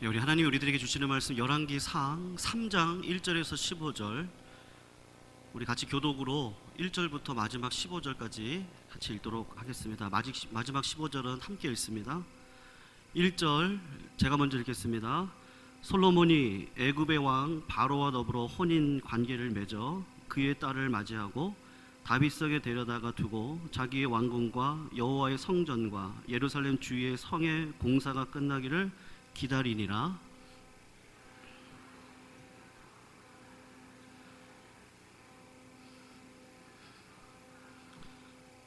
우리 하나님이 우리들에게 주시는 말씀 열왕기상 3장 1절에서 15절, 우리 같이 교독으로 1절부터 마지막 15절까지 같이 읽도록 하겠습니다. 마지막 15절은 함께 읽습니다. 1절 제가 먼저 읽겠습니다. 솔로몬이 애굽의 왕 바로와 더불어 혼인 관계를 맺어 그의 딸을 맞이하고 다윗성에 데려다가 두고 자기의 왕궁과 여호와의 성전과 예루살렘 주위의 성의 공사가 끝나기를 기다리니라.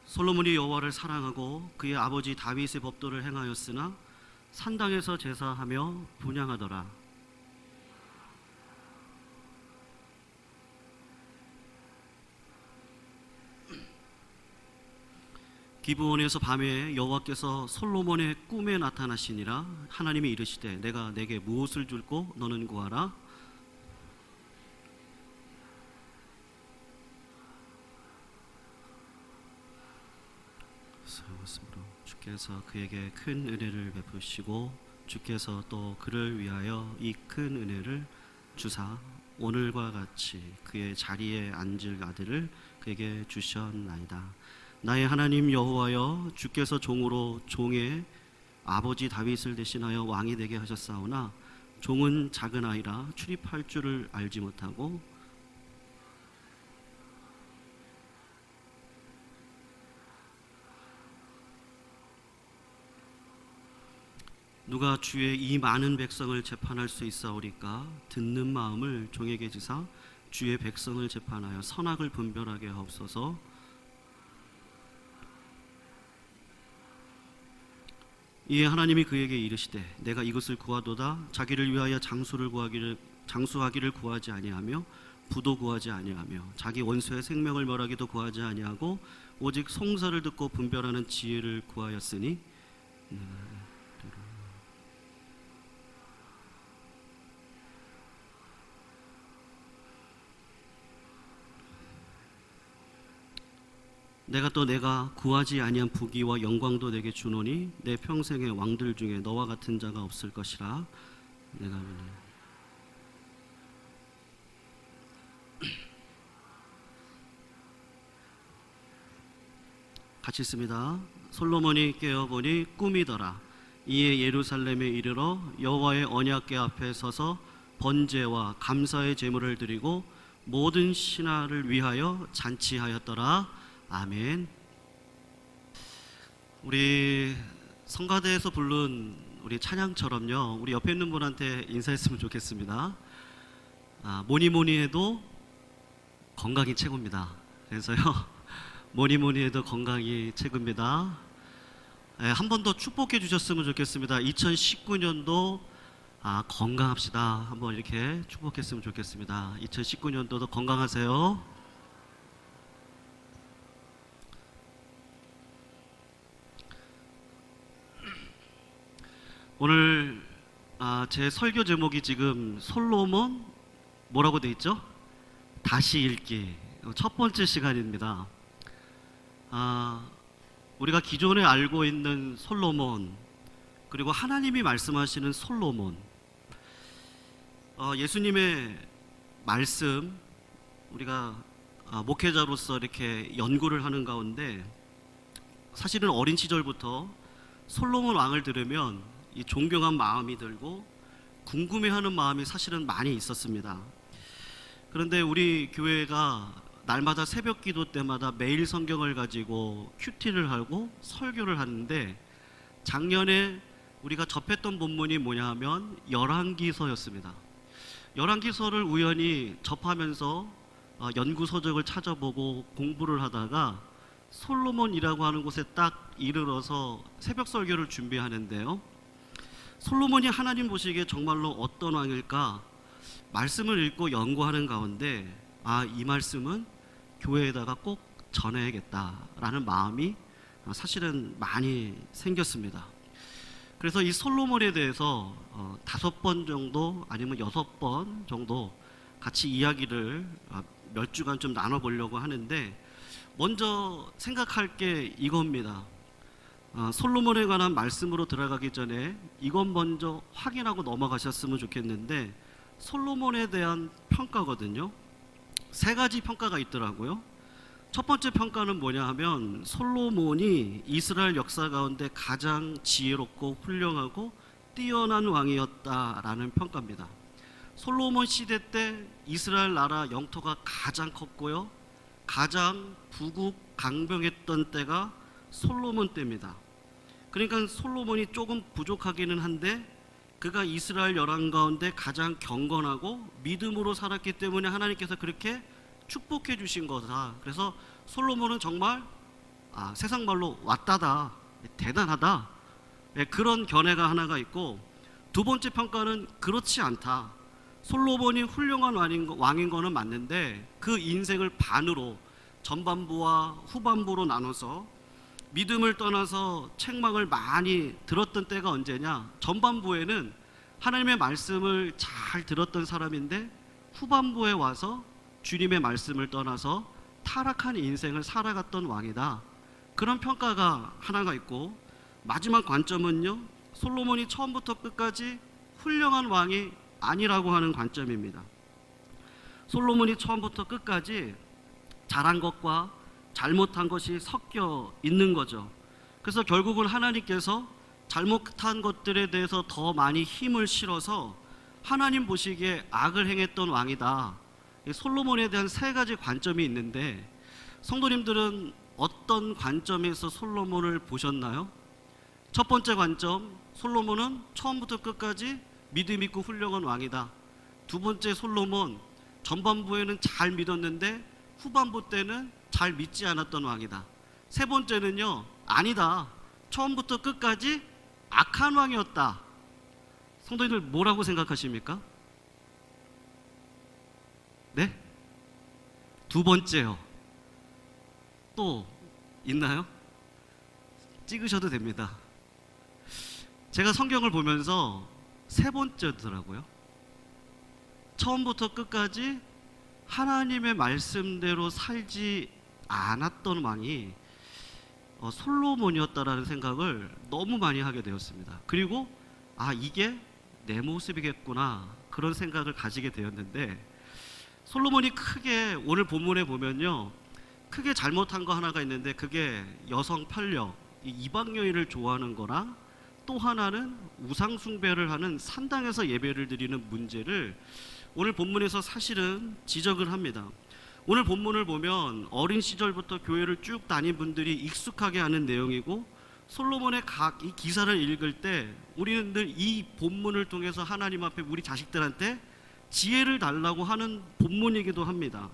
솔로몬이 여호와를 사랑하고 그의 아버지 다윗의 법도를 행하였으나 산당에서 제사하며 분향하더라. 기브온에서 밤에 여호와께서 솔로몬의 꿈에 나타나시니라. 하나님이 이르시되 내가 내게 무엇을 줄고 너는 구하라. 주께서 그에게 큰 은혜를 베푸시고 주께서 또 그를 위하여 이 큰 은혜를 주사 오늘과 같이 그의 자리에 앉을 아들을 그에게 주셨나이다. 나의 하나님 여호와여, 주께서 종으로 종의 아버지 다윗을 대신하여 왕이 되게 하셨사오나 종은 작은 아이라 출입할 줄을 알지 못하고 누가 주의 이 많은 백성을 재판할 수 있사오리까? 듣는 마음을 종에게 주사 주의 백성을 재판하여 선악을 분별하게 하옵소서. 이에 하나님이 그에게 이르시되 내가 이것을 구하도다. 자기를 위하여 장수하기를 구하지 아니하며 부도 구하지 아니하며 자기 원수의 생명을 멸하기도 구하지 아니하고 오직 송사를 듣고 분별하는 지혜를 구하였으니 내가 구하지 아니한 부귀와 영광도 내게 주노니 내 평생의 왕들 중에 너와 같은 자가 없을 것이라. 내가 같이 있습니다. 솔로몬이 깨어보니 꿈이더라. 이에 예루살렘에 이르러 여호와의 언약궤 앞에 서서 번제와 감사의 제물을 드리고 모든 신하를 위하여 잔치하였더라. 아멘. 우리 성가대에서 부른 우리 찬양처럼요, 우리 옆에 있는 분한테 인사했으면 좋겠습니다. 뭐니 해도 건강이 최고입니다. 그래서요 뭐니 해도 건강이 최고입니다. 한 번 더 축복해 주셨으면 좋겠습니다. 2019년도 건강합시다. 한번 이렇게 축복했으면 좋겠습니다. 2019년도도 건강하세요. 오늘 제 설교 제목이 지금 솔로몬 뭐라고 돼 있죠? 다시 읽기 첫 번째 시간입니다. 우리가 기존에 알고 있는 솔로몬, 그리고 하나님이 말씀하시는 솔로몬, 예수님의 말씀, 우리가 목회자로서 이렇게 연구를 하는 가운데 사실은 어린 시절부터 솔로몬 왕을 들으면 이 존경한 마음이 들고 궁금해하는 마음이 사실은 많이 있었습니다. 그런데 우리 교회가 날마다 새벽 기도 때마다 매일 성경을 가지고 큐티를 하고 설교를 하는데 작년에 우리가 접했던 본문이 뭐냐 하면 열왕기서였습니다. 열왕기서를 우연히 접하면서 연구서적을 찾아보고 공부를 하다가 솔로몬이라고 하는 곳에 딱 이르러서 새벽 설교를 준비하는데요, 솔로몬이 하나님 보시기에 정말로 어떤 왕일까 말씀을 읽고 연구하는 가운데 이 말씀은 교회에다가 꼭 전해야겠다라는 마음이 사실은 많이 생겼습니다. 그래서 이 솔로몬에 대해서 5번 정도 아니면 6번 정도 같이 이야기를 몇 주간 좀 나눠보려고 하는데, 먼저 생각할 게 이겁니다. 솔로몬에 관한 말씀으로 들어가기 전에 이것 먼저 확인하고 넘어가셨으면 좋겠는데, 솔로몬에 대한 평가거든요. 세 가지 평가가 있더라고요. 첫 번째 평가는 뭐냐 하면, 솔로몬이 이스라엘 역사 가운데 가장 지혜롭고 훌륭하고 뛰어난 왕이었다라는 평가입니다. 솔로몬 시대 때 이스라엘 나라 영토가 가장 컸고요, 가장 부국강병했던 때가 솔로몬 때입니다. 그러니까 솔로몬이 조금 부족하기는 한데, 그가 이스라엘 열왕 가운데 가장 경건하고 믿음으로 살았기 때문에 하나님께서 그렇게 축복해 주신 거다. 그래서 솔로몬은 정말 세상 말로 왔다다, 대단하다, 그런 견해가 하나가 있고, 두 번째 평가는 그렇지 않다. 솔로몬이 훌륭한 왕인 거는 맞는데, 그 인생을 반으로 전반부와 후반부로 나눠서 믿음을 떠나서 책망을 많이 들었던 때가 언제냐, 전반부에는 하나님의 말씀을 잘 들었던 사람인데, 후반부에 와서 주님의 말씀을 떠나서 타락한 인생을 살아갔던 왕이다. 그런 평가가 하나가 있고, 마지막 관점은요, 솔로몬이 처음부터 끝까지 훌륭한 왕이 아니라고 하는 관점입니다. 솔로몬이 처음부터 끝까지 잘한 것과 잘못한 것이 섞여 있는 거죠. 그래서 결국은 하나님께서 잘못한 것들에 대해서 더 많이 힘을 실어서 하나님 보시기에 악을 행했던 왕이다. 솔로몬에 대한 세 가지 관점이 있는데, 성도님들은 어떤 관점에서 솔로몬을 보셨나요? 첫 번째 관점, 솔로몬은 처음부터 끝까지 믿음 있고 훌륭한 왕이다. 두 번째, 솔로몬 전반부에는 잘 믿었는데 후반부 때는 잘 믿지 않았던 왕이다. 세 번째는요, 아니다, 처음부터 끝까지 악한 왕이었다. 성도님들 뭐라고 생각하십니까? 네? 두 번째요. 또 있나요? 찍으셔도 됩니다. 제가 성경을 보면서 세 번째더라고요. 처음부터 끝까지 하나님의 말씀대로 살지 않았던 왕이 솔로몬이었다라는 생각을 너무 많이 하게 되었습니다. 그리고 이게 내 모습이겠구나, 그런 생각을 가지게 되었는데, 솔로몬이 크게 오늘 본문에 보면요, 크게 잘못한 거 하나가 있는데, 그게 여성 편력, 이방 여인을 좋아하는 거랑, 또 하나는 우상 숭배를 하는 산당에서 예배를 드리는 문제를 오늘 본문에서 사실은 지적을 합니다. 오늘 본문을 보면 어린 시절부터 교회를 쭉 다닌 분들이 익숙하게 하는 내용이고, 솔로몬의 이 기사를 읽을 때 우리는 늘 이 본문을 통해서 하나님 앞에 우리 자식들한테 지혜를 달라고 하는 본문이기도 합니다.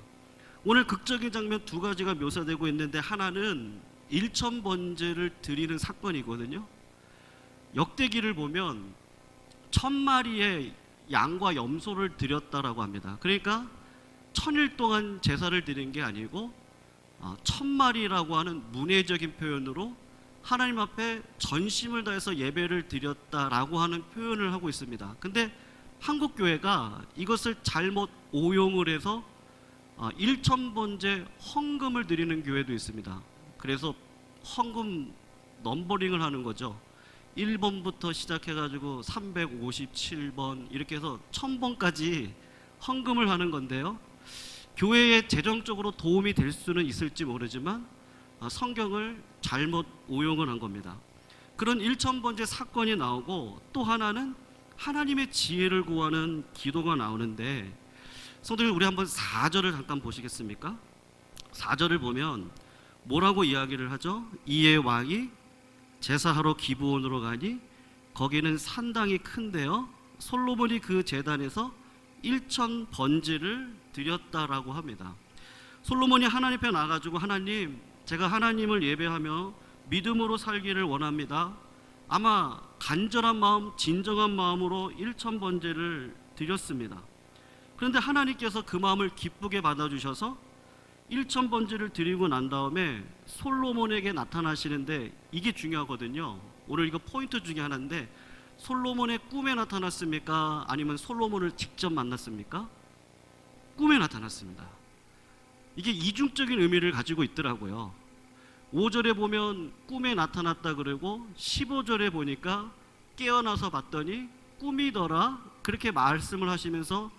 오늘 극적인 장면 두 가지가 묘사되고 있는데, 하나는 일천번제를 드리는 사건이거든요. 역대기를 보면 1000마리의 양과 염소를 드렸다라고 합니다. 그러니까 1000일 동안 제사를 드린 게 아니고 1000마리라고 하는 문해적인 표현으로 하나님 앞에 전심을 다해서 예배를 드렸다라고 하는 표현을 하고 있습니다. 근데 한국 교회가 이것을 잘못 오용을 해서 1000번째 헌금을 드리는 교회도 있습니다. 그래서 헌금 넘버링을 하는 거죠. 1번부터 시작해가지고 357번 이렇게 해서 1000번까지 헌금을 하는 건데요, 교회에 재정적으로 도움이 될 수는 있을지 모르지만 성경을 잘못 오용을 한 겁니다. 그런 1000번째 사건이 나오고, 또 하나는 하나님의 지혜를 구하는 기도가 나오는데, 성도님 우리 한번 4절을 잠깐 보시겠습니까? 4절을 보면 뭐라고 이야기를 하죠? 이에 왕이 제사하러 기브온으로 가니 거기는 산당이 큰데요, 솔로몬이 그 제단에서 1000번제를 드렸다라고 합니다. 솔로몬이 하나님 앞에 나가지고, 하나님, 제가 하나님을 예배하며 믿음으로 살기를 원합니다. 아마 간절한 마음, 진정한 마음으로 1000번제를 드렸습니다. 그런데 하나님께서 그 마음을 기쁘게 받아주셔서 1000번제를 드리고 난 다음에 솔로몬에게 나타나시는데, 이게 중요하거든요. 오늘 이거 포인트 중에 하나인데, 솔로몬의 꿈에 나타났습니까? 아니면 솔로몬을 직접 만났습니까? 꿈에 나타났습니다. 이게 이중적인 의미를 가지고 있더라고요. 5절에 보면 꿈에 나타났다 그러고 15절에 보니까 깨어나서 봤더니 꿈이더라, 그렇게 말씀을 하시면서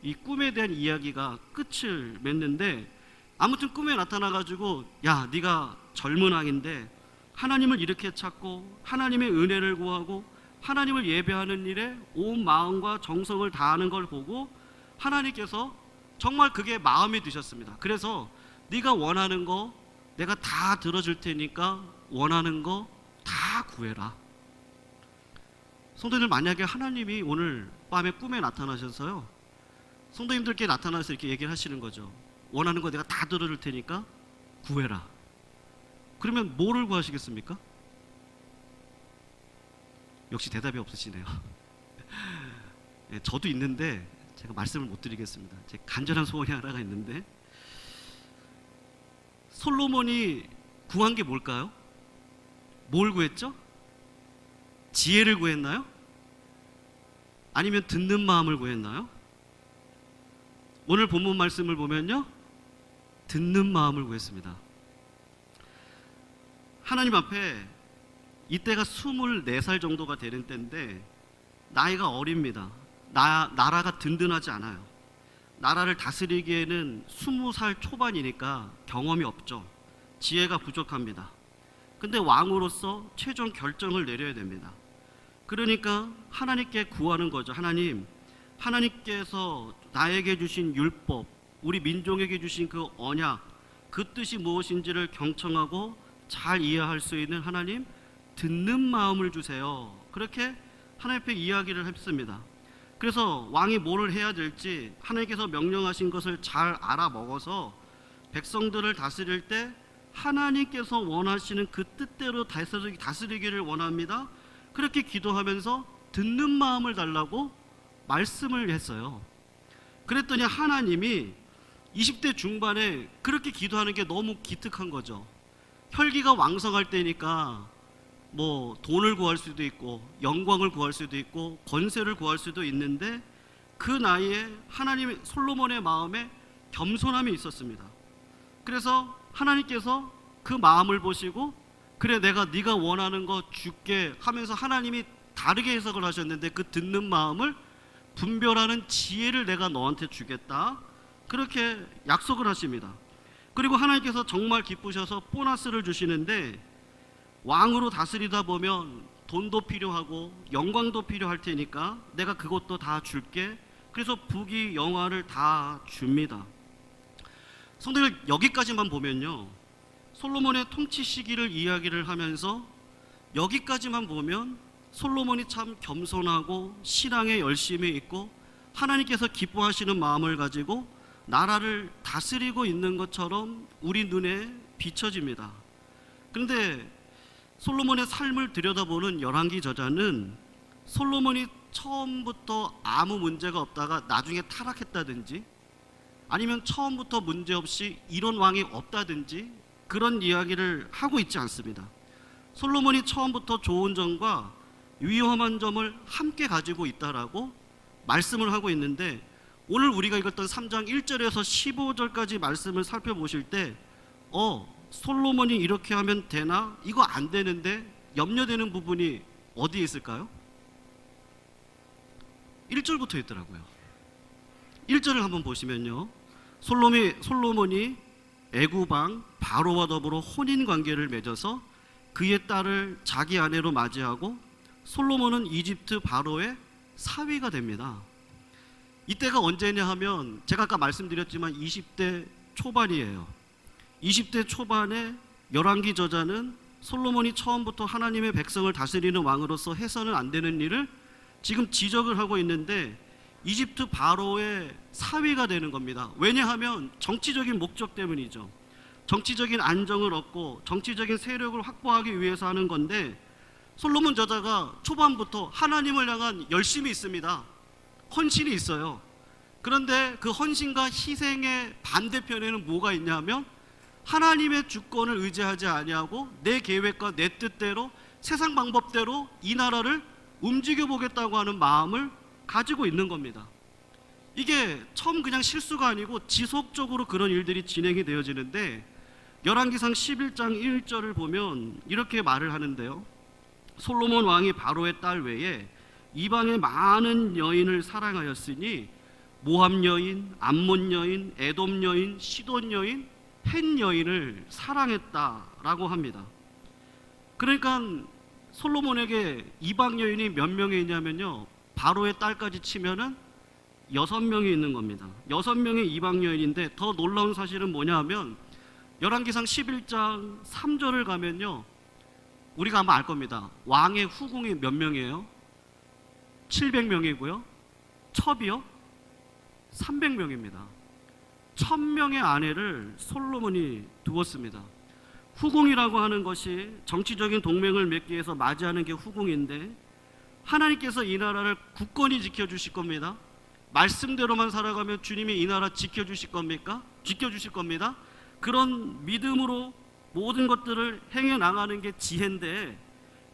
이 꿈에 대한 이야기가 끝을 맺는데, 아무튼 꿈에 나타나가지고 야, 네가 젊은 왕인데 하나님을 이렇게 찾고 하나님의 은혜를 구하고 하나님을 예배하는 일에 온 마음과 정성을 다하는 걸 보고 하나님께서 정말 그게 마음에 드셨습니다. 그래서 네가 원하는 거 내가 다 들어줄 테니까 원하는 거 다 구해라. 성도님들, 만약에 하나님이 오늘 밤에 꿈에 나타나셔서요, 성도님들께 나타나서 이렇게 얘기를 하시는 거죠. 원하는 거 내가 다 들어줄 테니까 구해라. 그러면 뭐를 구하시겠습니까? 역시 대답이 없으시네요. 네, 저도 있는데 제가 말씀을 못 드리겠습니다. 제 간절한 소원이 하나가 있는데, 솔로몬이 구한 게 뭘까요? 뭘 구했죠? 지혜를 구했나요? 아니면 듣는 마음을 구했나요? 오늘 본문 말씀을 보면요, 듣는 마음을 구했습니다. 하나님 앞에 이때가 24살 정도가 되는 때인데 나이가 어립니다. 나라가 든든하지 않아요. 나라를 다스리기에는 20살 초반이니까 경험이 없죠. 지혜가 부족합니다. 근데 왕으로서 최종 결정을 내려야 됩니다. 그러니까 하나님께 구하는 거죠. 하나님, 하나님께서 나에게 주신 율법, 우리 민족에게 주신 그 언약, 그 뜻이 무엇인지를 경청하고 잘 이해할 수 있는 하나님, 듣는 마음을 주세요. 그렇게 하나님 앞에 이야기를 했습니다. 그래서 왕이 뭐를 해야 될지 하나님께서 명령하신 것을 잘 알아먹어서 백성들을 다스릴 때 하나님께서 원하시는 그 뜻대로 다스리기를 원합니다. 그렇게 기도하면서 듣는 마음을 달라고 말씀을 했어요. 그랬더니 하나님이 20대 중반에 그렇게 기도하는 게 너무 기특한 거죠. 혈기가 왕성할 때니까 뭐 돈을 구할 수도 있고 영광을 구할 수도 있고 권세를 구할 수도 있는데, 그 나이에 하나님의 솔로몬의 마음에 겸손함이 있었습니다. 그래서 하나님께서 그 마음을 보시고 그래, 내가 네가 원하는 거 줄게 하면서 하나님이 다르게 해석을 하셨는데, 그 듣는 마음을 분별하는 지혜를 내가 너한테 주겠다, 그렇게 약속을 하십니다. 그리고 하나님께서 정말 기쁘셔서 보너스를 주시는데, 왕으로 다스리다 보면 돈도 필요하고 영광도 필요할 테니까 내가 그것도 다 줄게. 그래서 부귀 영화를 다 줍니다. 성도들, 여기까지만 보면요, 솔로몬의 통치 시기를 이야기를 하면서 여기까지만 보면 솔로몬이 참 겸손하고 신앙에 열심히 있고 하나님께서 기뻐하시는 마음을 가지고 나라를 다스리고 있는 것처럼 우리 눈에 비춰집니다. 그런데 솔로몬의 삶을 들여다보는 열왕기 저자는 솔로몬이 처음부터 아무 문제가 없다가 나중에 타락했다든지, 아니면 처음부터 문제없이 이런 왕이 없다든지 그런 이야기를 하고 있지 않습니다. 솔로몬이 처음부터 좋은 점과 위험한 점을 함께 가지고 있다라고 말씀을 하고 있는데, 오늘 우리가 읽었던 3장 1절에서 15절까지 말씀을 살펴보실 때 솔로몬이 이렇게 하면 되나? 이거 안 되는데 염려되는 부분이 어디에 있을까요? 1절부터 있더라고요. 1절을 한번 보시면요, 솔로몬이 애굽왕 바로와 더불어 혼인관계를 맺어서 그의 딸을 자기 아내로 맞이하고 솔로몬은 이집트 바로의 사위가 됩니다. 이때가 언제냐 하면 제가 아까 말씀드렸지만 20대 초반이에요. 20대 초반에 열왕기 저자는 솔로몬이 처음부터 하나님의 백성을 다스리는 왕으로서 해서는 안 되는 일을 지금 지적을 하고 있는데, 이집트 바로의 사위가 되는 겁니다. 왜냐하면 정치적인 목적 때문이죠. 정치적인 안정을 얻고 정치적인 세력을 확보하기 위해서 하는 건데, 솔로몬 저자가 초반부터 하나님을 향한 열심이 있습니다. 헌신이 있어요. 그런데 그 헌신과 희생의 반대편에는 뭐가 있냐면, 하나님의 주권을 의지하지 아니하고 내 계획과 내 뜻대로 세상 방법대로 이 나라를 움직여 보겠다고 하는 마음을 가지고 있는 겁니다. 이게 처음 그냥 실수가 아니고 지속적으로 그런 일들이 진행이 되어지는데, 열왕기상 11장 1절을 보면 이렇게 말을 하는데요. 솔로몬 왕이 바로의 딸 외에 이방의 많은 여인을 사랑하였으니 모압 여인, 암몬 여인, 에돔 여인, 시돈 여인, 헷 여인을 사랑했다라고 합니다. 그러니까 솔로몬에게 이방 여인이 몇 명이 있냐면요, 바로의 딸까지 치면은 6명이 있는 겁니다. 6명의 이방 여인인데, 더 놀라운 사실은 뭐냐 하면 열왕기상 11장 3절을 가면요, 우리가 아마 알 겁니다. 왕의 후궁이 몇 명이에요? 700명이고요. 첩이요? 300명입니다. 1000명의 아내를 솔로몬이 두었습니다. 후궁이라고 하는 것이 정치적인 동맹을 맺기 위해서 맞이하는 게 후궁인데, 하나님께서 이 나라를 굳건히 지켜주실 겁니다. 말씀대로만 살아가면 주님이 이 나라 지켜주실 겁니까? 지켜주실 겁니다. 그런 믿음으로 모든 것들을 행해 나가는 게 지혜인데,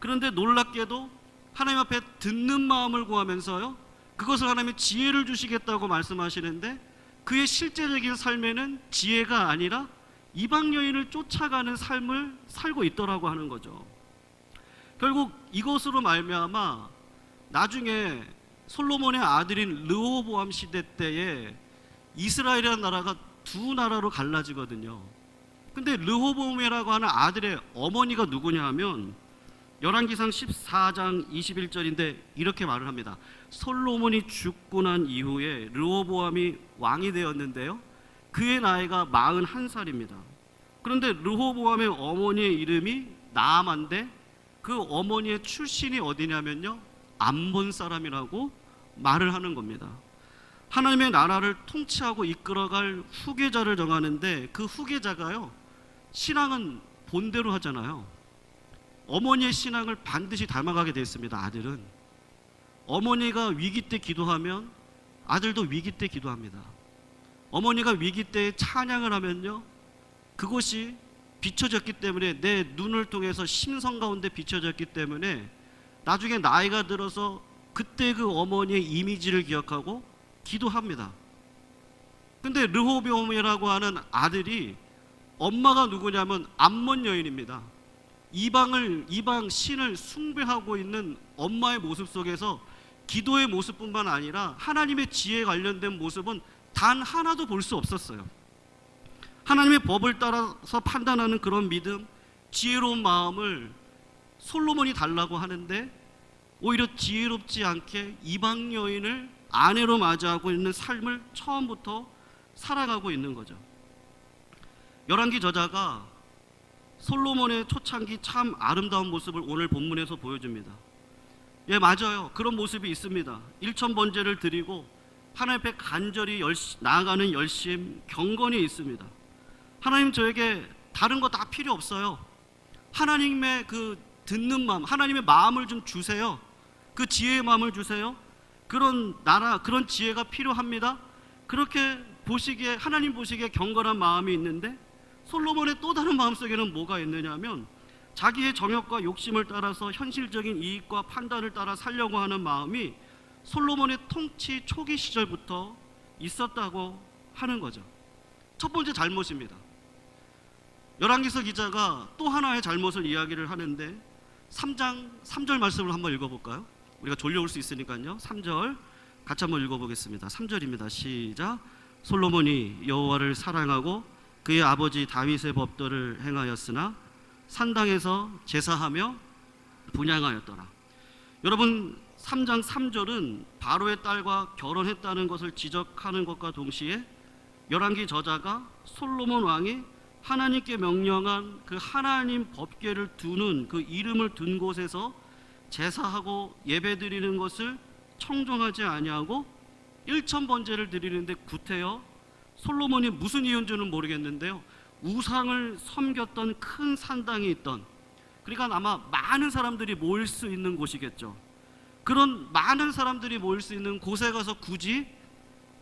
그런데 놀랍게도 하나님 앞에 듣는 마음을 구하면서요, 그것을 하나님의 지혜를 주시겠다고 말씀하시는데, 그의 실제적인 삶에는 지혜가 아니라 이방 여인을 쫓아가는 삶을 살고 있더라고 하는 거죠. 결국 이것으로 말미암아 나중에 솔로몬의 아들인 르호보암 시대 때에 이스라엘이라는 나라가 두 나라로 갈라지거든요. 근데 르호보암이라고 하는 아들의 어머니가 누구냐 하면 열왕기상 14장 21절인데 이렇게 말을 합니다. 솔로몬이 죽고 난 이후에 르호보암이 왕이 되었는데요, 그의 나이가 41살입니다. 그런데 르호보암의 어머니의 이름이 나아만데, 그 어머니의 출신이 어디냐면요, 암몬 사람이라고 말을 하는 겁니다. 하나님의 나라를 통치하고 이끌어갈 후계자를 정하는데, 그 후계자가요, 신앙은 본대로 하잖아요. 어머니의 신앙을 반드시 닮아가게 되어 있습니다. 아들은 어머니가 위기 때 기도하면 아들도 위기 때 기도합니다. 어머니가 위기 때 찬양을 하면요, 그것이 비춰졌기 때문에, 내 눈을 통해서 심성 가운데 비춰졌기 때문에 나중에 나이가 들어서 그때 그 어머니의 이미지를 기억하고 기도합니다. 근데 르호보암이라고 하는 아들이 엄마가 누구냐면 암몬 여인입니다. 이방 신을 숭배하고 있는 엄마의 모습 속에서 기도의 모습뿐만 아니라 하나님의 지혜에 관련된 모습은 단 하나도 볼 수 없었어요. 하나님의 법을 따라서 판단하는 그런 믿음, 지혜로운 마음을 솔로몬이 달라고 하는데, 오히려 지혜롭지 않게 이방 여인을 아내로 맞이하고 있는 삶을 처음부터 살아가고 있는 거죠. 열왕기 저자가 솔로몬의 초창기 참 아름다운 모습을 오늘 본문에서 보여줍니다. 예, 맞아요. 그런 모습이 있습니다. 일천번제를 드리고 하나님 앞에 간절히 나아가는 열심, 경건이 있습니다. 하나님, 저에게 다른 거 다 필요 없어요. 하나님의 그 듣는 마음, 하나님의 마음을 좀 주세요. 그 지혜의 마음을 주세요. 그런 그런 지혜가 필요합니다. 그렇게 보시기에, 하나님 보시기에 경건한 마음이 있는데, 솔로몬의 또 다른 마음속에는 뭐가 있느냐면, 자기의 정욕과 욕심을 따라서 현실적인 이익과 판단을 따라 살려고 하는 마음이 솔로몬의 통치 초기 시절부터 있었다고 하는 거죠. 첫 번째 잘못입니다. 열왕기서 기자가 또 하나의 잘못을 이야기를 하는데, 3장 3절 말씀을 한번 읽어볼까요? 우리가 졸려올 수 있으니까요. 3절 같이 한번 읽어보겠습니다. 3절입니다. 시작. 솔로몬이 여호와를 사랑하고 그의 아버지 다윗의 법도를 행하였으나 산당에서 제사하며 분향하였더라. 여러분, 3장 3절은 바로의 딸과 결혼했다는 것을 지적하는 것과 동시에 열왕기 저자가 솔로몬 왕이 하나님께 명령한 그 하나님 법궤를 두는 그 이름을 둔 곳에서 제사하고 예배드리는 것을 청종하지 아니하고 일천번제를 드리는데 구태여 솔로몬이 무슨 이유인지는 모르겠는데요, 우상을 섬겼던 큰 산당이 있던, 그러니까 아마 많은 사람들이 모일 수 있는 곳이겠죠. 그런 많은 사람들이 모일 수 있는 곳에 가서 굳이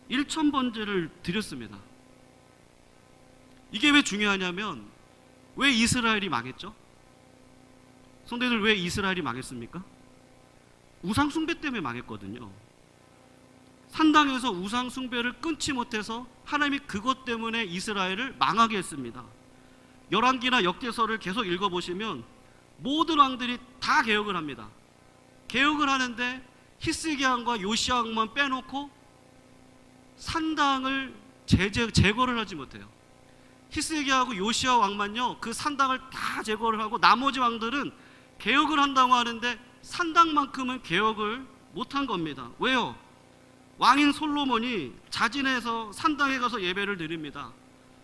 일천번제를 드렸습니다. 이게 왜 중요하냐면, 왜 이스라엘이 망했죠? 성도들, 왜 이스라엘이 망했습니까? 우상 숭배 때문에 망했거든요. 산당에서 우상 숭배를 끊지 못해서 하나님이 그것 때문에 이스라엘을 망하게 했습니다. 열왕기나 역대서를 계속 읽어보시면 모든 왕들이 다 개혁을 합니다. 개혁을 하는데 히스기야 왕과 요시야 왕만 빼놓고 산당을 제거를 하지 못해요. 히스기야하고 요시야 왕만요 그 산당을 다 제거를 하고 나머지 왕들은 개혁을 한다고 하는데 산당만큼은 개혁을 못한 겁니다. 왜요? 왕인 솔로몬이 자진해서 산당에 가서 예배를 드립니다.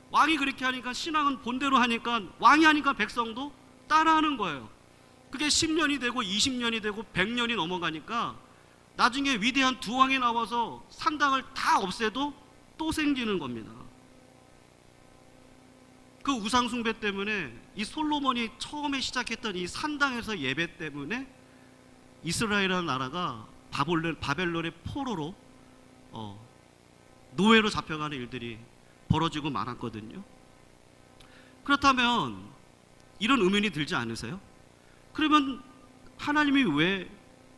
왕이 그렇게 하니까 신앙은 본대로 하니까 왕이 하니까 백성도 따라하는 거예요. 그게 10년이 되고 20년이 되고 100년이 넘어가니까 나중에 위대한 두 왕이 나와서 산당을 다 없애도 또 생기는 겁니다. 그 우상 숭배 때문에 이 솔로몬이 처음에 시작했던 이 산당에서 예배 때문에 이스라엘이라는 나라가 바벨론의 포로로 노예로 잡혀가는 일들이 벌어지고 말았거든요. 그렇다면 이런 의문이 들지 않으세요? 그러면 하나님이 왜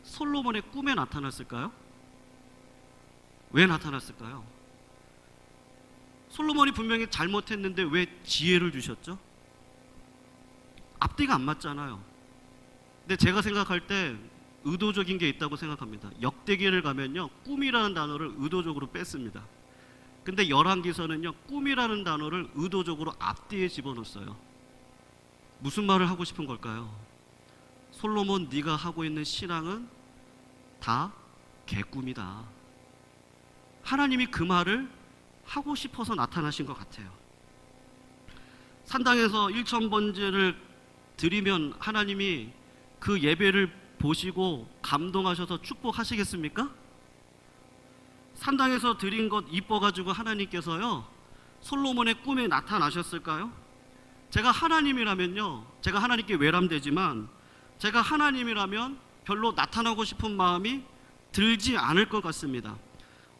솔로몬의 꿈에 나타났을까요? 왜 나타났을까요? 솔로몬이 분명히 잘못했는데 왜 지혜를 주셨죠? 앞뒤가 안 맞잖아요. 근데 제가 생각할 때 의도적인 게 있다고 생각합니다. 역대기를 가면요 꿈이라는 단어를 의도적으로 뺐습니다. 근데 열왕기서는요 꿈이라는 단어를 의도적으로 앞뒤에 집어넣었어요. 무슨 말을 하고 싶은 걸까요? 솔로몬, 네가 하고 있는 신앙은 다 개꿈이다. 하나님이 그 말을 하고 싶어서 나타나신 것 같아요. 산당에서 1000번제를 드리면 하나님이 그 예배를 보시고 감동하셔서 축복하시겠습니까? 산당에서 드린 것 이뻐가지고 하나님께서요 솔로몬의 꿈에 나타나셨을까요? 제가 하나님이라면요, 제가 하나님께 외람되지만 제가 하나님이라면 별로 나타나고 싶은 마음이 들지 않을 것 같습니다.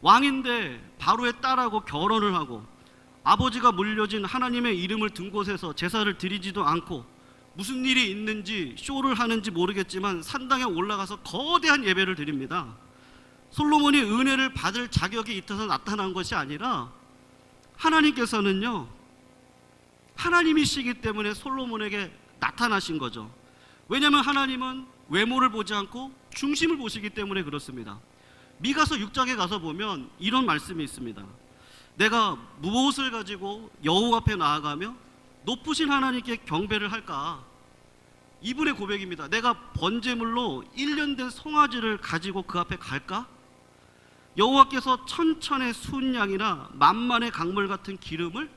왕인데 바로의 딸하고 결혼을 하고 아버지가 물려진 하나님의 이름을 든 곳에서 제사를 드리지도 않고 무슨 일이 있는지 쇼를 하는지 모르겠지만 산당에 올라가서 거대한 예배를 드립니다. 솔로몬이 은혜를 받을 자격이 있어서 나타난 것이 아니라 하나님께서는요 하나님이시기 때문에 솔로몬에게 나타나신 거죠. 왜냐하면 하나님은 외모를 보지 않고 중심을 보시기 때문에 그렇습니다. 미가서 6장에 가서 보면 이런 말씀이 있습니다. 내가 무엇을 가지고 여호와 앞에 나아가며 높으신 하나님께 경배를 할까? 이분의 고백입니다. 내가 번제물로 1년 된 송아지를 가지고 그 앞에 갈까? 여호와께서 천천의 순양이나 만만의 강물 같은 기름을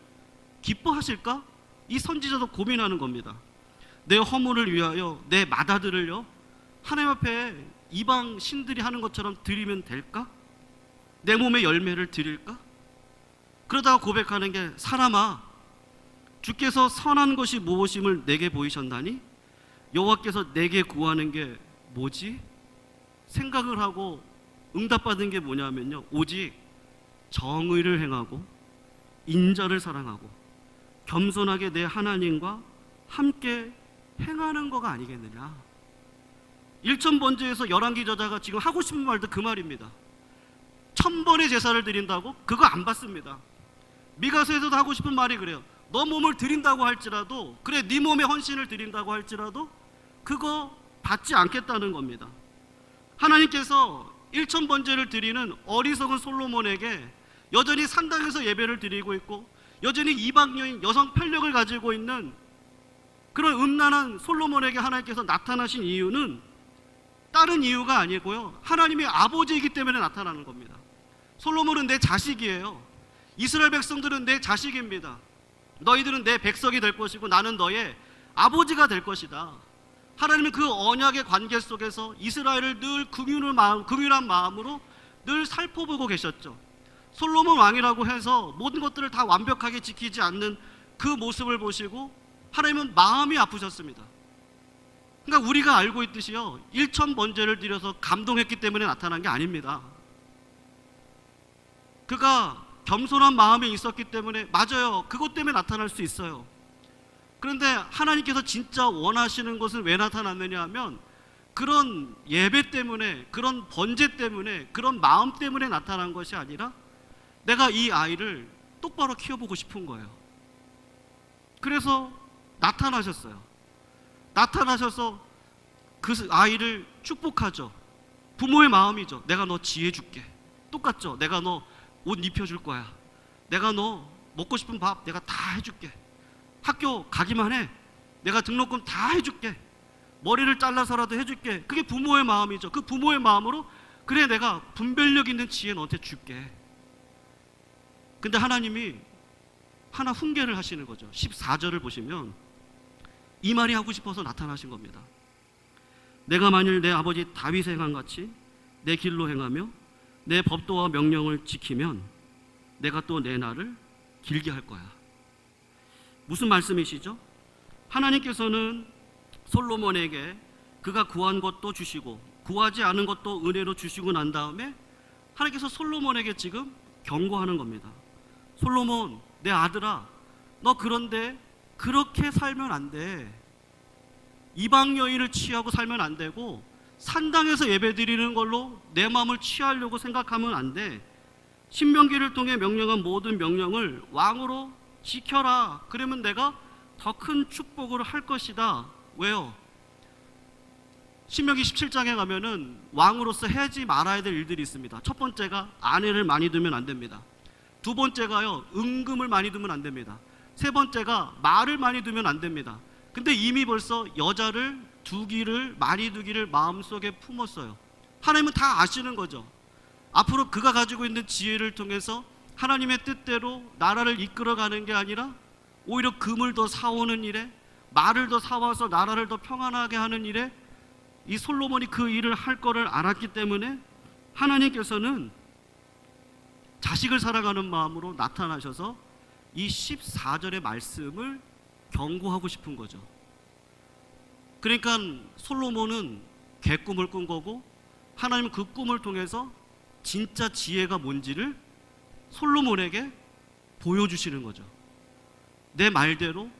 기뻐하실까? 이 선지자도 고민하는 겁니다. 내 허물을 위하여 내 맏아들을요 하나님 앞에 이방 신들이 하는 것처럼 드리면 될까? 내 몸의 열매를 드릴까? 그러다가 고백하는 게 사람아 주께서 선한 것이 무엇임을 내게 보이셨나니 여호와께서 내게 구하는 게 뭐지? 생각을 하고 응답받은 게 뭐냐면요 오직 정의를 행하고 인자를 사랑하고 겸손하게 내 하나님과 함께 행하는 거가 아니겠느냐. 1000번제에서 열왕기 저자가 지금 하고 싶은 말도 그 말입니다. 1000번의 제사를 드린다고? 그거 안 받습니다. 미가서에서도 하고 싶은 말이 그래요. 너 몸을 드린다고 할지라도 그래 네 몸의 헌신을 드린다고 할지라도 그거 받지 않겠다는 겁니다. 하나님께서 1000번제를 드리는 어리석은 솔로몬에게 여전히 산당에서 예배를 드리고 있고 여전히 이방 여성 편력을 가지고 있는 그런 음란한 솔로몬에게 하나님께서 나타나신 이유는 다른 이유가 아니고요 하나님의 아버지이기 때문에 나타나는 겁니다. 솔로몬은 내 자식이에요. 이스라엘 백성들은 내 자식입니다. 너희들은 내 백성이 될 것이고 나는 너의 아버지가 될 것이다. 하나님은 그 언약의 관계 속에서 이스라엘을 늘 긍휼한 마음으로 늘 살펴보고 계셨죠. 솔로몬 왕이라고 해서 모든 것들을 다 완벽하게 지키지 않는 그 모습을 보시고 하나님은 마음이 아프셨습니다. 그러니까 우리가 알고 있듯이요 1000번제를 드려서 감동했기 때문에 나타난 게 아닙니다. 그가 겸손한 마음이 있었기 때문에 맞아요 그것 때문에 나타날 수 있어요. 그런데 하나님께서 진짜 원하시는 것은 왜 나타났느냐 하면 그런 예배 때문에 그런 번제 때문에 그런 마음 때문에 나타난 것이 아니라 내가 이 아이를 똑바로 키워보고 싶은 거예요. 그래서 나타나셨어요. 나타나셔서 그 아이를 축복하죠. 부모의 마음이죠. 내가 너 지혜 줄게. 똑같죠. 내가 너 옷 입혀줄 거야. 내가 너 먹고 싶은 밥 내가 다 해줄게. 학교 가기만 해. 내가 등록금 다 해줄게. 머리를 잘라서라도 해줄게. 그게 부모의 마음이죠. 그 부모의 마음으로 그래 내가 분별력 있는 지혜 너한테 줄게. 근데 하나님이 하나 훈계를 하시는 거죠. 14절을 보시면 이 말이 하고 싶어서 나타나신 겁니다. 내가 만일 내 아버지 다윗의 행한 같이 내 길로 행하며 내 법도와 명령을 지키면 내가 또 내 날을 길게 할 거야. 무슨 말씀이시죠? 하나님께서는 솔로몬에게 그가 구한 것도 주시고 구하지 않은 것도 은혜로 주시고 난 다음에 하나님께서 솔로몬에게 지금 경고하는 겁니다. 솔로몬, 내 아들아, 너 그런데 그렇게 살면 안 돼. 이방 여인을 취하고 살면 안 되고 산당에서 예배드리는 걸로 내 마음을 취하려고 생각하면 안 돼. 신명기를 통해 명령한 모든 명령을 왕으로 지켜라. 그러면 내가 더 큰 축복을 할 것이다. 왜요? 신명기 17장에 가면은 왕으로서 해지 말아야 될 일들이 있습니다. 첫 번째가 아내를 많이 두면 안 됩니다. 두 번째가요, 은금을 많이 두면 안 됩니다. 세 번째가 말을 많이 두면 안 됩니다. 근데 이미 벌써 여자를 많이 두기를 마음속에 품었어요. 하나님은 다 아시는 거죠. 앞으로 그가 가지고 있는 지혜를 통해서 하나님의 뜻대로 나라를 이끌어가는 게 아니라 오히려 금을 더 사오는 일에, 말을 더 사와서 나라를 더 평안하게 하는 일에 이 솔로몬이 그 일을 할 거를 알았기 때문에 하나님께서는 자식을 사랑하는 마음으로 나타나셔서 이 14절의 말씀을 경고하고 싶은 거죠. 그러니까 솔로몬은 개꿈을 꾼 거고 하나님은 그 꿈을 통해서 진짜 지혜가 뭔지를 솔로몬에게 보여주시는 거죠. 내 말대로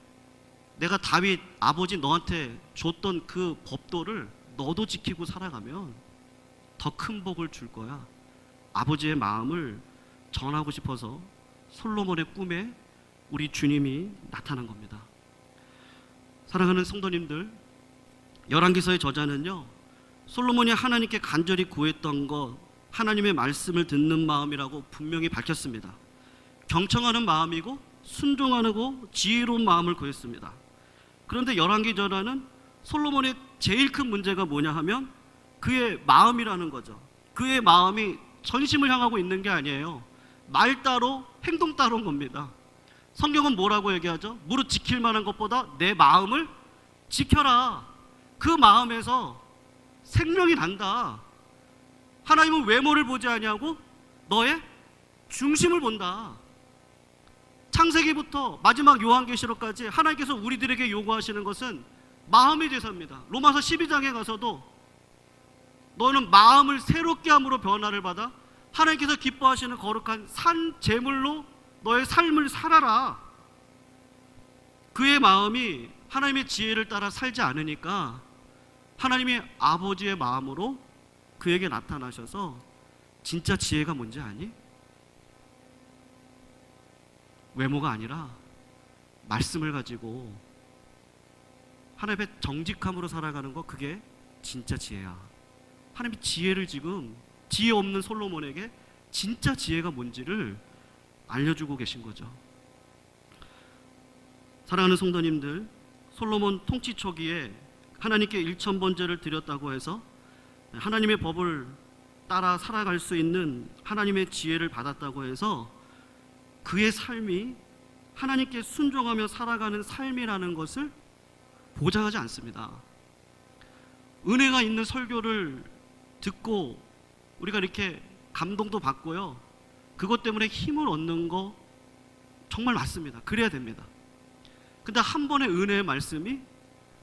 내가 다윗 아버지 너한테 줬던 그 법도를 너도 지키고 살아가면 더 큰 복을 줄 거야. 아버지의 마음을 전하고 싶어서 솔로몬의 꿈에 우리 주님이 나타난 겁니다. 사랑하는 성도님들, 열왕기서의 저자는요, 솔로몬이 하나님께 간절히 구했던 것, 하나님의 말씀을 듣는 마음이라고 분명히 밝혔습니다. 경청하는 마음이고 순종하고 지혜로운 마음을 구했습니다. 그런데 열왕기 저자는 솔로몬의 제일 큰 문제가 뭐냐 하면 그의 마음이라는 거죠. 그의 마음이 전심을 향하고 있는 게 아니에요. 말 따로 행동 따로인 겁니다. 성경은 뭐라고 얘기하죠? 무릇 지킬 만한 것보다 내 마음을 지켜라. 그 마음에서 생명이 난다. 하나님은 외모를 보지 아니하고 너의 중심을 본다. 창세기부터 마지막 요한계시록까지 하나님께서 우리들에게 요구하시는 것은 마음의 제사입니다. 로마서 12장에 가서도 너는 마음을 새롭게 함으로 변화를 받아 하나님께서 기뻐하시는 거룩한 산 제물로 너의 삶을 살아라. 그의 마음이 하나님의 지혜를 따라 살지 않으니까 하나님이 아버지의 마음으로 그에게 나타나셔서 진짜 지혜가 뭔지 아니? 외모가 아니라 말씀을 가지고 하나님의 정직함으로 살아가는 거, 그게 진짜 지혜야. 하나님이 지혜를 지금 지혜 없는 솔로몬에게 진짜 지혜가 뭔지를 알려주고 계신 거죠. 사랑하는 성도님들, 솔로몬 통치 초기에 하나님께 1000번제를 드렸다고 해서 하나님의 법을 따라 살아갈 수 있는 하나님의 지혜를 받았다고 해서 그의 삶이 하나님께 순종하며 살아가는 삶이라는 것을 보장하지 않습니다. 은혜가 있는 설교를 듣고 우리가 이렇게 감동도 받고요, 그것 때문에 힘을 얻는 거 정말 맞습니다. 그래야 됩니다. 근데 한 번의 은혜의 말씀이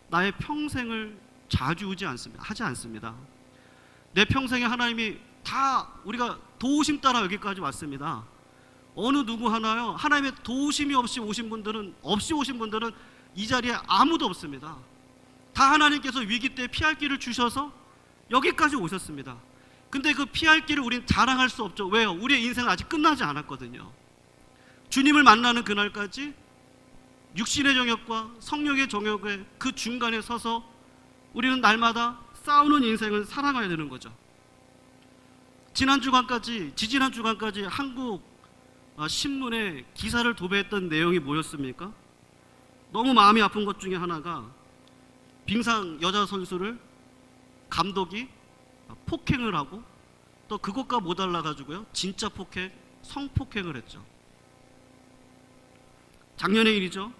나의 평생을 좌지우지 않습니다. 하지 않습니다. 내 평생에 하나님이 다 우리가 도우심 따라 여기까지 왔습니다. 어느 누구 하나요, 하나님의 도우심이 없이 오신 분들은 이 자리에 아무도 없습니다. 다 하나님께서 위기 때 피할 길을 주셔서 여기까지 오셨습니다. 근데 그 피할 길을 우리는 자랑할 수 없죠. 왜요? 우리의 인생은 아직 끝나지 않았거든요. 주님을 만나는 그날까지 육신의 정욕과 성령의 정욕의 그 중간에 서서 우리는 날마다 싸우는 인생을 살아가야 되는 거죠. 지난 주간까지 한국 신문에 기사를 도배했던 내용이 뭐였습니까? 너무 마음이 아픈 것 중에 하나가 빙상 여자 선수를 감독이 폭행을 하고 또 그것과 모자라 가지고요 진짜 성폭행을 했죠. 작년의 일이죠.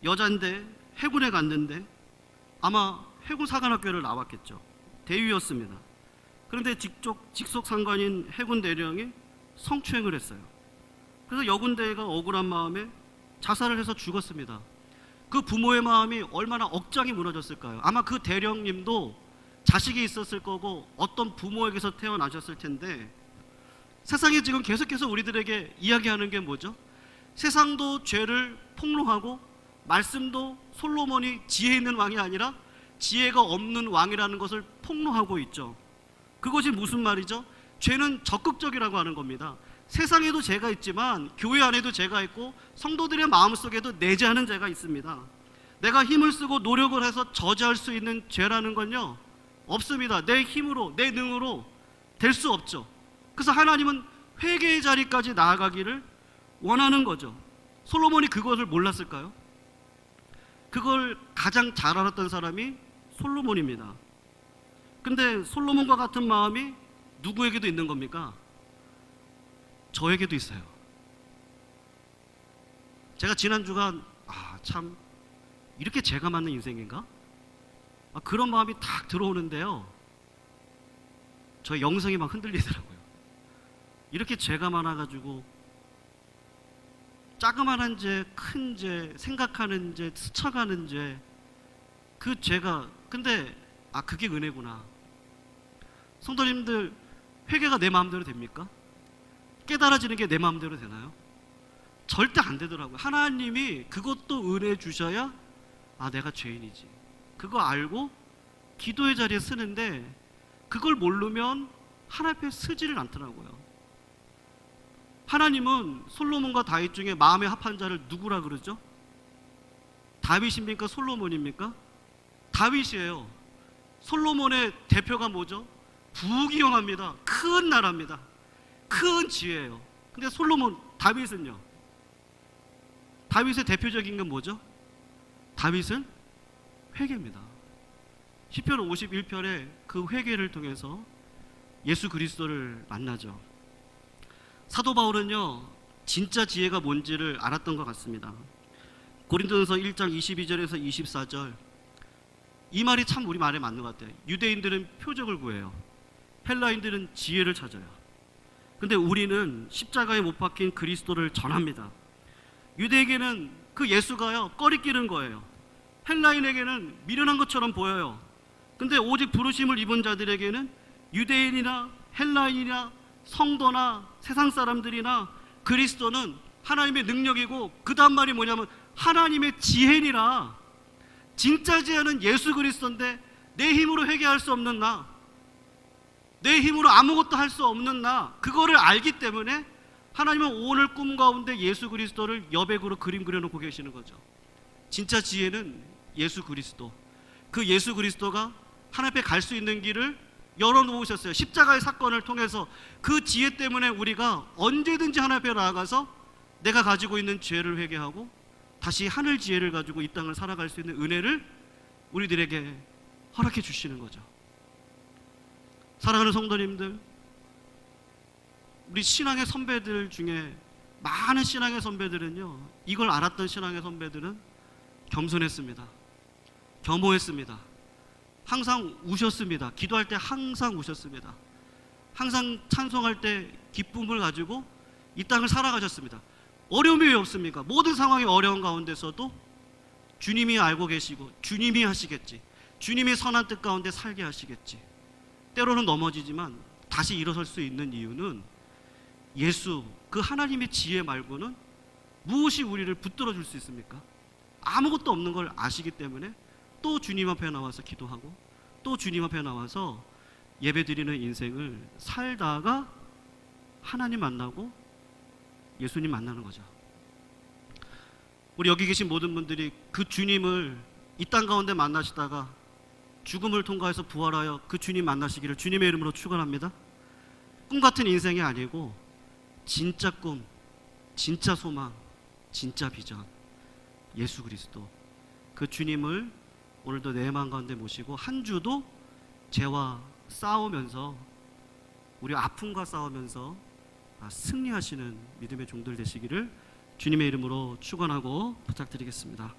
여자인데 해군에 갔는데 아마 해군 사관학교를 나왔겠죠. 대위였습니다. 그런데 직속 상관인 해군 대령이 성추행을 했어요. 그래서 여군대가 억울한 마음에 자살을 해서 죽었습니다. 그 부모의 마음이 얼마나 억장이 무너졌을까요? 아마 그 대령님도 자식이 있었을 거고 어떤 부모에게서 태어나셨을 텐데, 세상이 지금 계속해서 우리들에게 이야기하는 게 뭐죠? 세상도 죄를 폭로하고 말씀도 솔로몬이 지혜 있는 왕이 아니라 지혜가 없는 왕이라는 것을 폭로하고 있죠. 그것이 무슨 말이죠? 죄는 적극적이라고 하는 겁니다. 세상에도 죄가 있지만 교회 안에도 죄가 있고 성도들의 마음속에도 내재하는 죄가 있습니다. 내가 힘을 쓰고 노력을 해서 저지할 수 있는 죄라는 건요 없습니다. 내 힘으로 내 능으로 될 수 없죠. 그래서 하나님은 회개의 자리까지 나아가기를 원하는 거죠. 솔로몬이 그것을 몰랐을까요? 그걸 가장 잘 알았던 사람이 솔로몬입니다. 근데 솔로몬과 같은 마음이 누구에게도 있는 겁니까? 저에게도 있어요. 제가 지난 주간 참 이렇게 죄가 많은 인생인가? 그런 마음이 딱 들어오는데요, 저의 영성이 막 흔들리더라고요. 이렇게 죄가 많아가지고 자그마한 죄, 큰 죄, 생각하는 죄, 스쳐가는 죄, 그 죄가, 근데 그게 은혜구나. 성도님들, 회개가 내 마음대로 됩니까? 깨달아지는 게 내 마음대로 되나요? 절대 안 되더라고요. 하나님이 그것도 은혜 주셔야 내가 죄인이지, 그거 알고 기도의 자리에 쓰는데, 그걸 모르면 하나님 앞에 쓰지를 않더라고요. 하나님은 솔로몬과 다윗 중에 마음에 합한 자를 누구라 그러죠? 다윗입니까? 솔로몬입니까? 다윗이에요. 솔로몬의 대표가 뭐죠? 부귀영합니다. 큰 나라입니다. 큰 지혜예요. 근데 다윗은요? 다윗의 대표적인 건 뭐죠? 다윗은 회개입니다. 시편 51편에 그 회개를 통해서 예수 그리스도를 만나죠. 사도 바울은요 진짜 지혜가 뭔지를 알았던 것 같습니다. 고린도전서 1장 22절에서 24절, 이 말이 참 우리 말에 맞는 것 같아요. 유대인들은 표적을 구해요. 헬라인들은 지혜를 찾아요. 근데 우리는 십자가에 못 박힌 그리스도를 전합니다. 유대에게는 그 예수가요 꺼리끼는 거예요. 헬라인에게는 미련한 것처럼 보여요. 근데 오직 부르심을 입은 자들에게는 유대인이나 헬라인이나 성도나 세상 사람들이나 그리스도는 하나님의 능력이고, 그 다음 말이 뭐냐면 하나님의 지혜니라. 진짜 지혜는 예수 그리스도인데 내 힘으로 회개할 수 없는 나, 내 힘으로 아무것도 할 수 없는 나, 그거를 알기 때문에 하나님은 오늘 꿈 가운데 예수 그리스도를 여백으로 그림 그려놓고 계시는 거죠. 진짜 지혜는 예수 그리스도, 그 예수 그리스도가 하나님 앞에 갈 수 있는 길을 열어놓으셨어요. 십자가의 사건을 통해서 그 지혜 때문에 우리가 언제든지 하나님 앞에 나아가서 내가 가지고 있는 죄를 회개하고 다시 하늘 지혜를 가지고 이 땅을 살아갈 수 있는 은혜를 우리들에게 허락해 주시는 거죠. 사랑하는 성도님들, 우리 신앙의 선배들 중에 많은 신앙의 선배들은요, 이걸 알았던 신앙의 선배들은 겸손했습니다. 겸허했습니다. 항상 우셨습니다. 기도할 때 항상 우셨습니다. 항상 찬송할 때 기쁨을 가지고 이 땅을 살아가셨습니다. 어려움이 왜 없습니까? 모든 상황이 어려운 가운데서도 주님이 알고 계시고 주님이 하시겠지, 주님이 선한 뜻 가운데 살게 하시겠지. 때로는 넘어지지만 다시 일어설 수 있는 이유는 예수, 그 하나님의 지혜 말고는 무엇이 우리를 붙들어 줄 수 있습니까? 아무것도 없는 걸 아시기 때문에 또 주님 앞에 나와서 기도하고 또 주님 앞에 나와서 예배드리는 인생을 살다가 하나님 만나고 예수님 만나는 거죠. 우리 여기 계신 모든 분들이 그 주님을 이 땅 가운데 만나시다가 죽음을 통과해서 부활하여 그 주님 만나시기를 주님의 이름으로 축원합니다. 꿈 같은 인생이 아니고 진짜 꿈, 진짜 소망, 진짜 비전, 예수 그리스도, 그 주님을 오늘도 내 마음 가운데 모시고 한 주도 죄와 싸우면서, 우리 아픔과 싸우면서 승리하시는 믿음의 종들 되시기를 주님의 이름으로 축원하고 부탁드리겠습니다.